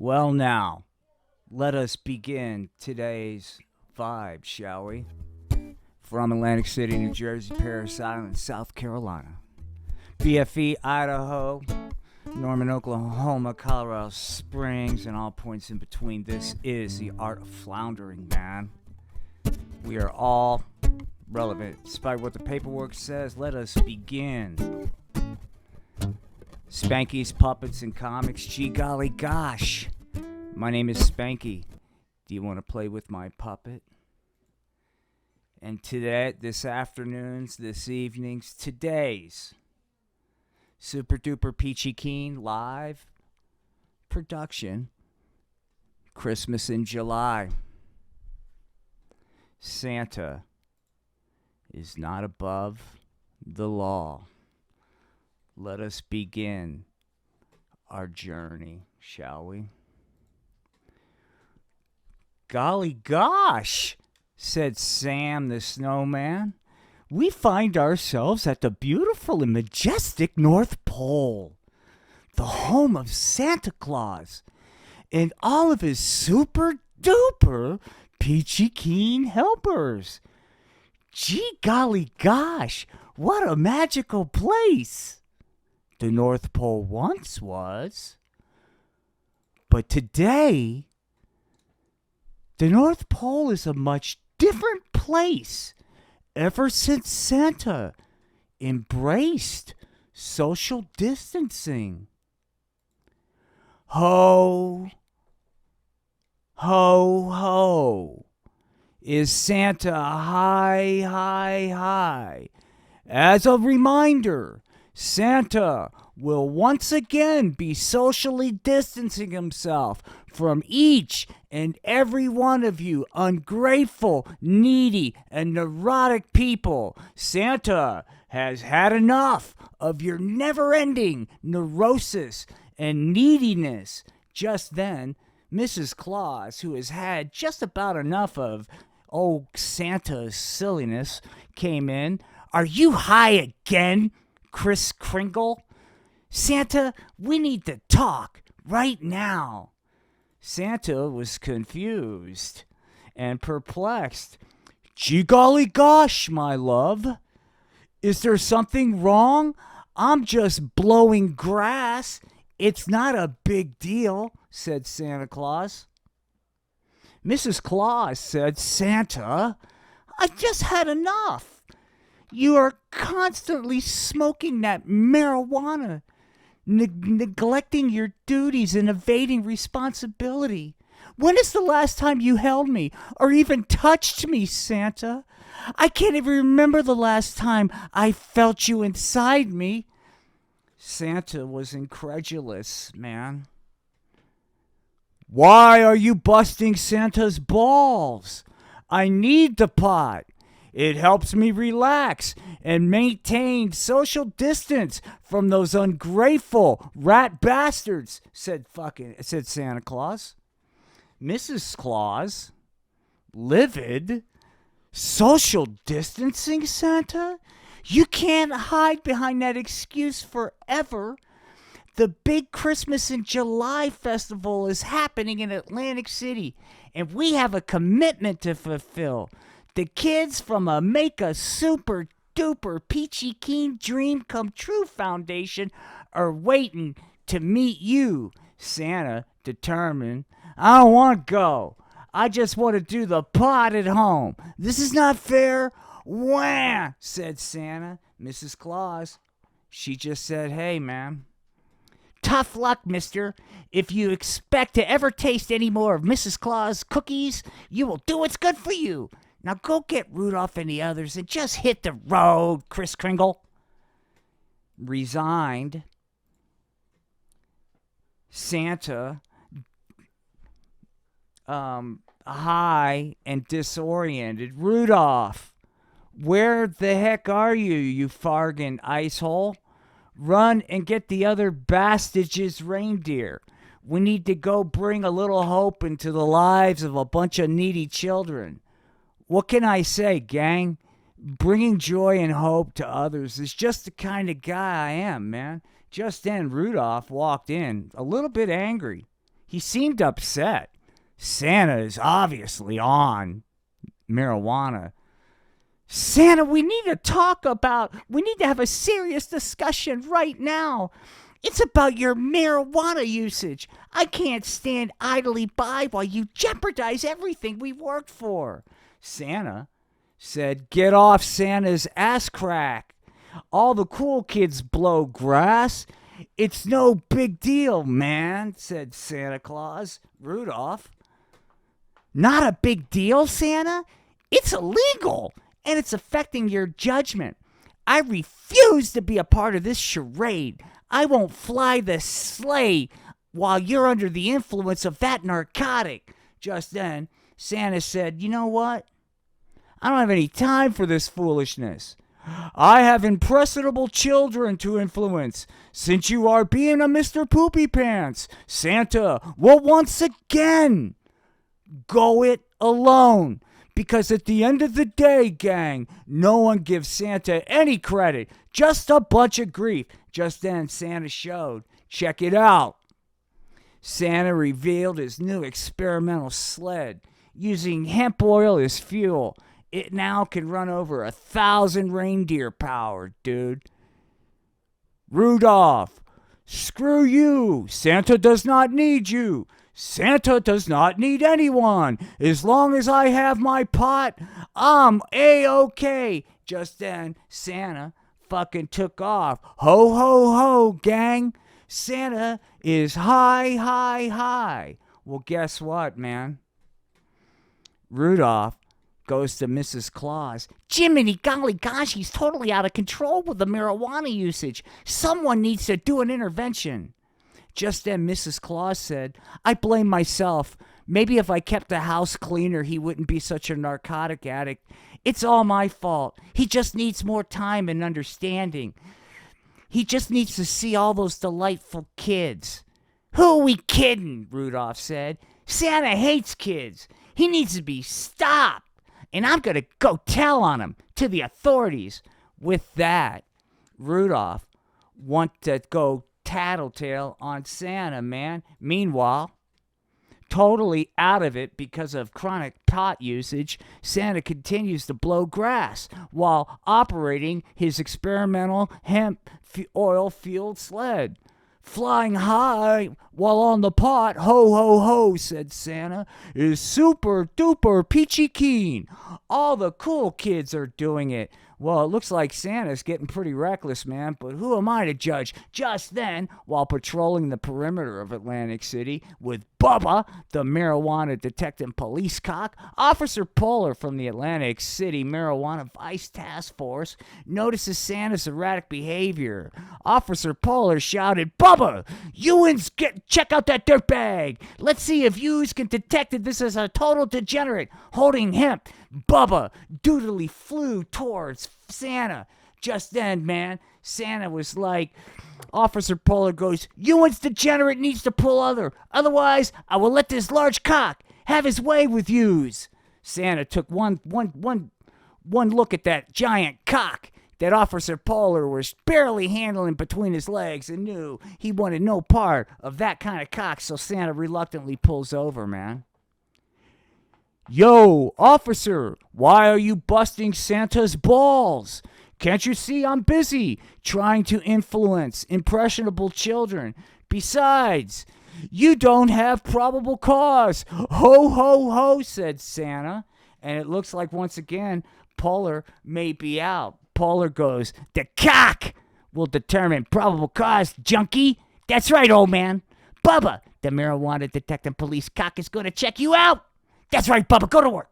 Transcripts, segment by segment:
Well, now, let us begin today's vibe, shall we? From Atlantic City, New Jersey, Paris Island, South Carolina, BFE, Idaho, Norman, Oklahoma, Colorado Springs, and all points in between. This is the art of floundering, man. We are all relevant. Despite what the paperwork says, let us begin. Spanky's Puppets and Comics. Gee golly gosh. My name is Spanky. Do you want to play with my puppet? And today, this afternoon's, this evening's, today's Super Duper Peachy Keen live production, Christmas in July. Santa is not above the law. Let us begin our journey, shall we? Golly gosh, said Sam the Snowman. We find ourselves at the beautiful and majestic North Pole, the home of Santa Claus and all of his super duper peachy keen helpers. Gee golly gosh, what a magical place the North Pole once was. But today, the North Pole is a much different place ever since Santa embraced social distancing. Ho, ho, ho. Is Santa high, high, high? As a reminder, Santa will once again be socially distancing himself from each and every one of you ungrateful, needy, and neurotic people. Santa has had enough of your never-ending neurosis and neediness. Just then, Mrs. Claus, who has had just about enough of old Santa's silliness, came in. Are you high again, Kris Kringle? Santa, we need to talk right now. Santa was confused and perplexed. Gee golly gosh, my love. Is there something wrong? I'm just blowing grass. It's not a big deal, said Santa Claus. Mrs. Claus said, Santa, I just had enough. You are constantly smoking that marijuana, neglecting your duties and evading responsibility. When is the last time you held me or even touched me, Santa? I can't even remember the last time I felt you inside me. Santa was incredulous, man. Why are you busting Santa's balls? I need the pot. It helps me relax and maintain social distance from those ungrateful rat bastards, said Santa Claus. Mrs. Claus, livid. Social distancing, Santa? You can't hide behind that excuse forever. The big Christmas in July festival is happening in Atlantic City, and we have a commitment to fulfill. The kids from a Make a Super Duper Peachy Keen Dream Come True Foundation are waiting to meet you. Santa, determined. I don't want to go. I just want to do the pot at home. This is not fair. Wah, said Santa. Mrs. Claus, she just said, hey, ma'am. Tough luck, mister. If you expect to ever taste any more of Mrs. Claus cookies, you will do what's good for you. Now go get Rudolph and the others and just hit the road, Kris Kringle. Resigned, Santa, high and disoriented. Rudolph, where the heck are you, you fargan icehole? Run and get the other bastage's reindeer. We need to go bring a little hope into the lives of a bunch of needy children. What can I say, gang? Bringing joy and hope to others is just the kind of guy I am, man. Just then, Rudolph walked in, a little bit angry. He seemed upset. Santa is obviously on marijuana. Santa, we need to have a serious discussion right now. It's about your marijuana usage. I can't stand idly by while you jeopardize everything we worked for. Santa said, get off Santa's ass crack. All the cool kids blow grass. It's no big deal, man, said Santa Claus. Rudolph. Not a big deal, Santa? It's illegal, and it's affecting your judgment. I refuse to be a part of this charade. I won't fly the sleigh while you're under the influence of that narcotic. Just then, Santa said, you know what? I don't have any time for this foolishness. I have impressionable children to influence. Since you are being a Mr. Poopy Pants, Santa will once again go it alone. Because at the end of the day, gang, no one gives Santa any credit. Just a bunch of grief. Just then, Santa showed. Check it out. Santa revealed his new experimental sled. Using hemp oil as fuel, it now can run over 1,000 reindeer power, dude. Rudolph, screw you. Santa does not need you. Santa does not need anyone. As long as I have my pot, I'm A-OK. Just then, Santa fucking took off. Ho, ho, ho, gang. Santa is high, high, high. Well, guess what, man? Rudolph goes to Mrs. Claus. Jiminy golly gosh, he's totally out of control with the marijuana usage. Someone needs to do an intervention. Just then, Mrs. Claus said, I blame myself. Maybe if I kept the house cleaner, he wouldn't be such a narcotic addict. It's all my fault. He just needs more time and understanding. He just needs to see all those delightful kids. Who are we kidding? Rudolph said. Santa hates kids. He needs to be stopped. And I'm going to go tell on him to the authorities. With that, Rudolph wanted to go tattletale on Santa, man. Meanwhile, totally out of it because of chronic pot usage, Santa continues to blow grass while operating his experimental hemp oil-fueled sled. Flying high while on the pot, ho, ho, ho, said Santa, is super duper peachy keen. All the cool kids are doing it. Well, it looks like Santa's getting pretty reckless, man, but who am I to judge? Just then, while patrolling the perimeter of Atlantic City with Bubba, the marijuana detecting police cock, Officer Polar from the Atlantic City Marijuana Vice Task Force notices Santa's erratic behavior. Officer Polar shouted, Bubba, check out that dirtbag. Let's see if yous can detect that this is a total degenerate holding hemp. Bubba dutifully flew towards Santa. Just then, man, Santa was like, Officer Polar goes, Ewan's degenerate needs to pull otherwise I will let this large cock have his way with yous. Santa took one look at that giant cock that Officer Polar was barely handling between his legs and knew he wanted no part of that kind of cock, so Santa reluctantly pulls over, man. Yo, officer, why are you busting Santa's balls? Can't you see I'm busy trying to influence impressionable children? Besides, you don't have probable cause. Ho, ho, ho, said Santa. And it looks like once again, Polar may be out. Polar goes, the cock will determine probable cause, junkie. That's right, old man. Bubba, the marijuana detecting police cock is going to check you out. That's right, Bubba, go to work.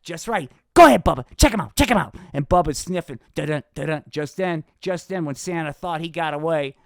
Just right. Go ahead, Bubba. Check him out. And Bubba's sniffing. Dun, dun, dun. Just then, when Santa thought he got away.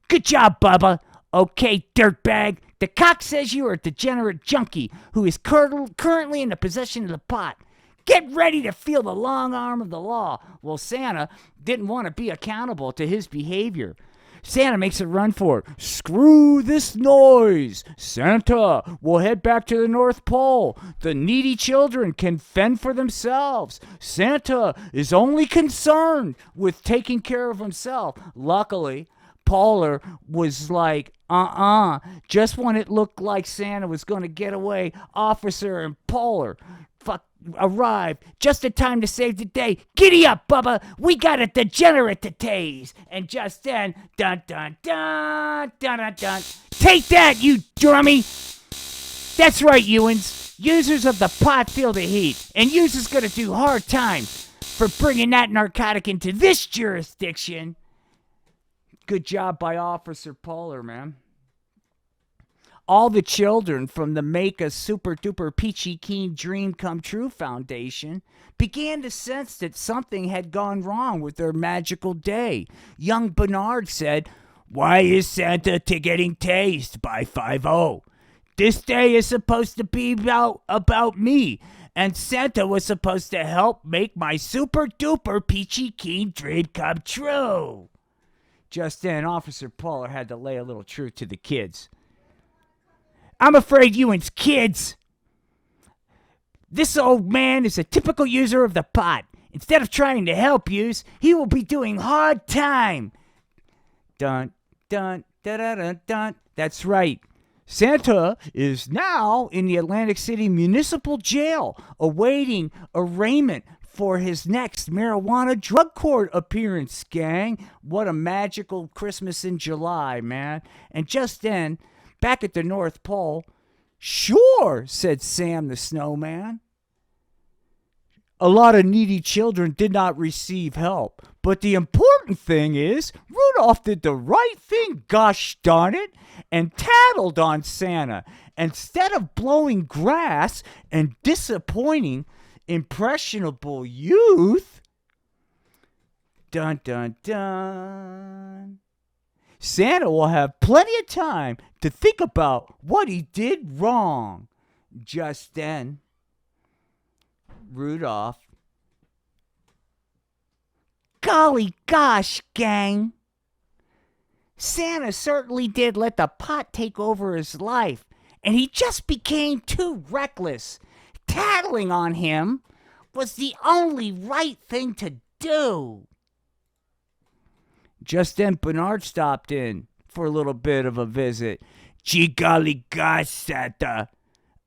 Good job, Bubba. Okay, dirtbag. The cock says you are a degenerate junkie who is currently in the possession of the pot. Get ready to feel the long arm of the law. Well, Santa didn't want to be accountable to his behavior. Santa makes a run for it. Screw this noise. Santa will head back to the North Pole. The needy children can fend for themselves. Santa is only concerned with taking care of himself. Luckily, Polar was like, just when it looked like Santa was going to get away, Officer and Polar arrived just in time to save the day. Giddy up, Bubba, we got a degenerate to tase. And just then, dun dun dun dun dun dun. Take that, you drummy. That's right, Ewans. Users of the pot feel the heat, and users gonna do hard time for bringing that narcotic into this jurisdiction. Good job by Officer Polar, man. All the children from the Make a Super Duper Peachy Keen Dream Come True Foundation began to sense that something had gone wrong with their magical day. Young Bernard said, "Why is Santa getting tased by 5-0? This day is supposed to be about me, and Santa was supposed to help make my super duper peachy keen dream come true." Just then, Officer Polar had to lay a little truth to the kids. "I'm afraid you and kids, this old man is a typical user of the pot. Instead of trying to help yous, he will be doing hard time." Dun, dun, dun, dun, dun, dun. That's right. Santa is now in the Atlantic City Municipal Jail, awaiting arraignment for his next marijuana drug court appearance, gang. What a magical Christmas in July, man. And just then, back at the North Pole, "Sure," said Sam the Snowman. "A lot of needy children did not receive help. But the important thing is, Rudolph did the right thing, gosh darn it, and tattled on Santa. Instead of blowing grass and disappointing impressionable youth." Dun, dun, dun. "Santa will have plenty of time to think about what he did wrong." Just then, Rudolph, "Golly gosh, gang. Santa certainly did let the pot take over his life, and he just became too reckless. Tattling on him was the only right thing to do." Just then, Bernard stopped in for a little bit of a visit. "Gee golly gosh, Santa.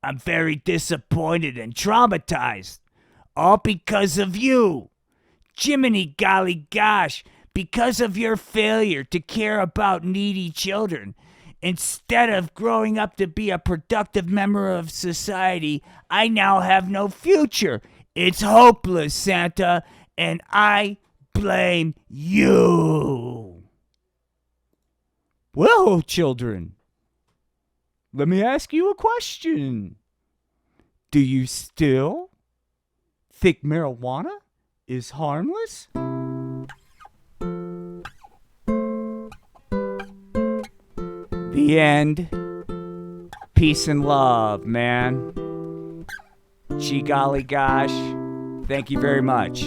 I'm very disappointed and traumatized. All because of you. Jiminy golly gosh, because of your failure to care about needy children. Instead of growing up to be a productive member of society, I now have no future. It's hopeless, Santa, and I blame you." Well, children, let me ask you a question. Do you still think marijuana is harmless? The end. Peace and love, man. Gee golly gosh. Thank you very much.